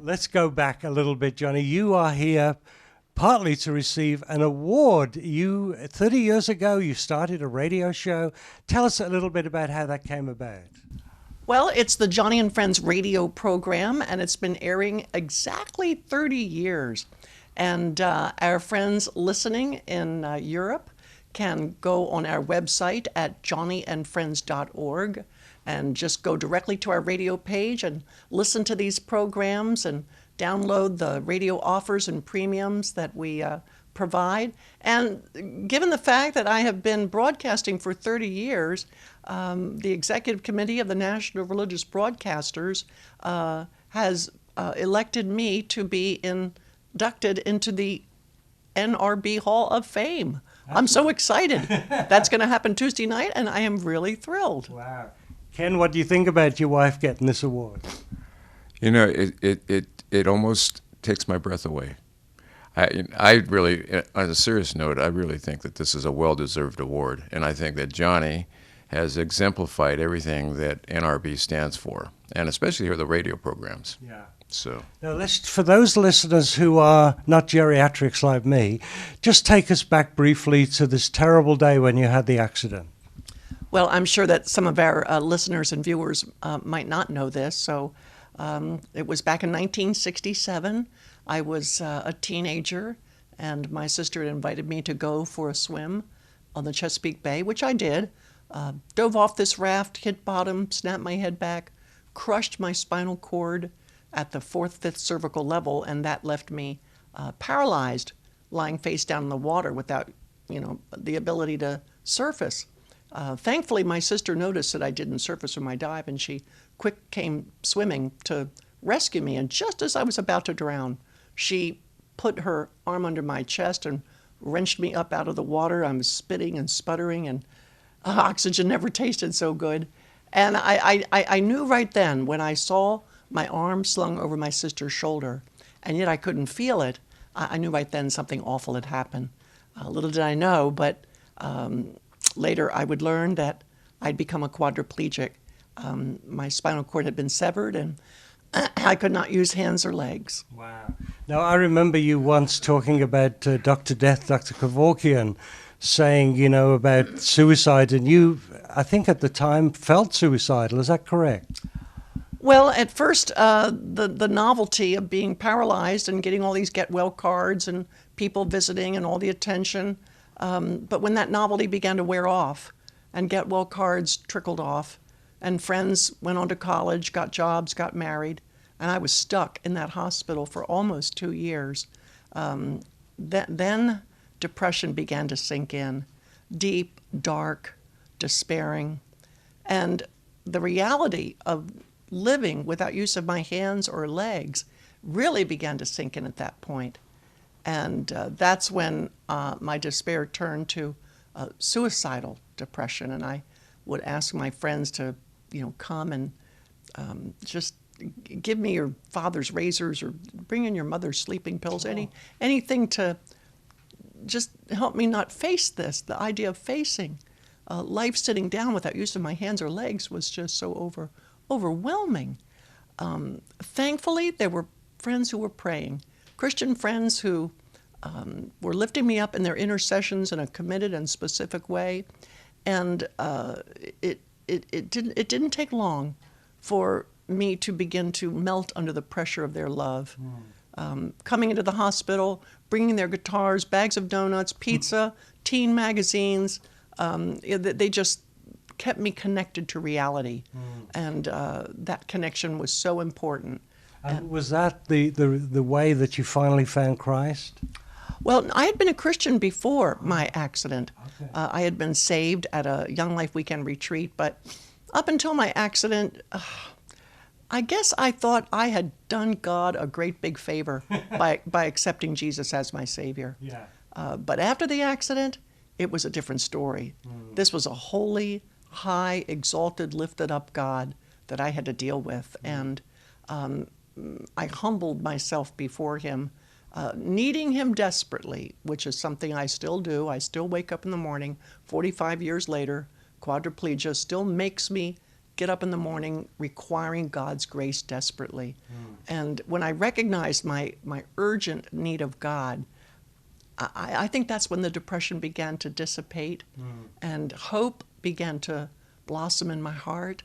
Let's go back a little bit, Joni. You are here partly to receive an award. 30 years ago, you started a radio show. Tell us a little bit about how that came about. Well, it's the Joni and Friends radio program, and it's been airing exactly 30 years. And our friends listening in Europe can go on our website at joniandfriends.org and just go directly to our radio page and listen to these programs and download the radio offers and premiums that we provide. And given the fact that I have been broadcasting for 30 years, the Executive Committee of the National Religious Broadcasters has elected me to be inducted into the NRB Hall of Fame. I'm so excited. That's going to happen Tuesday night, and I am really thrilled. Wow. Ken, what do you think about your wife getting this award? You know, it almost takes my breath away. I really, on a serious note, I really think that this is a well-deserved award, and I think that Joni has exemplified everything that NRB stands for, and especially here the radio programs. Yeah. So now, for those listeners who are not geriatrics like me, just take us back briefly to this terrible day when you had the accident. Well, I'm sure that some of our listeners and viewers might not know this. So it was back in 1967. I was a teenager, and my sister had invited me to go for a swim on the Chesapeake Bay, which I did. Dove off this raft, hit bottom, snapped my head back, crushed my spinal cord at the 4th, 5th cervical level, and that left me paralyzed, lying face down in the water without, the ability to surface. Thankfully, my sister noticed that I didn't surface from my dive, and she quick came swimming to rescue me. And just as I was about to drown, she put her arm under my chest and wrenched me up out of the water. I was spitting and sputtering, and oxygen never tasted so good. And I knew right then, when I saw my arm slung over my sister's shoulder, and yet I couldn't feel it, I knew right then something awful had happened. Little did I know, but later I would learn that I'd become a quadriplegic. My spinal cord had been severed, and I could not use hands or legs. Wow. Now, I remember you once talking about Dr. Death, Dr. Kevorkian, saying, about suicide, and you, I think at the time, felt suicidal. Is that correct? Well, at first, the novelty of being paralyzed and getting all these get well cards and people visiting and all the attention, but when that novelty began to wear off and get well cards trickled off and friends went on to college, got jobs, got married, and I was stuck in that hospital for almost 2 years, then depression began to sink in, deep, dark, despairing, and the reality of living without use of my hands or legs really began to sink in at that point. And that's when my despair turned to suicidal depression. And I would ask my friends to, come and just give me your father's razors or bring in your mother's sleeping pills, anything to just help me not face this. The idea of facing life sitting down without use of my hands or legs was just so overwhelming. Thankfully, there were friends who were praying, Christian friends who were lifting me up in their intercessions in a committed and specific way, and it didn't take long for me to begin to melt under the pressure of their love. Coming into the hospital, bringing their guitars, bags of donuts, pizza, teen magazines, they just kept me connected to reality, and that connection was so important. And was that the way that you finally found Christ? Well, I had been a Christian before my accident. Okay. I had been saved at a Young Life Weekend retreat, but up until my accident, I guess I thought I had done God a great big favor by accepting Jesus as my Savior. Yeah. But after the accident, it was a different story. This was a holy, high, exalted, lifted up God that I had to deal with. And I humbled myself before him, needing him desperately, which is something I still do. I still wake up in the morning, 45 years later. Quadriplegia still makes me get up in the morning requiring God's grace desperately. And when I recognized my urgent need of God, I think that's when the depression began to dissipate and hope began to blossom in my heart.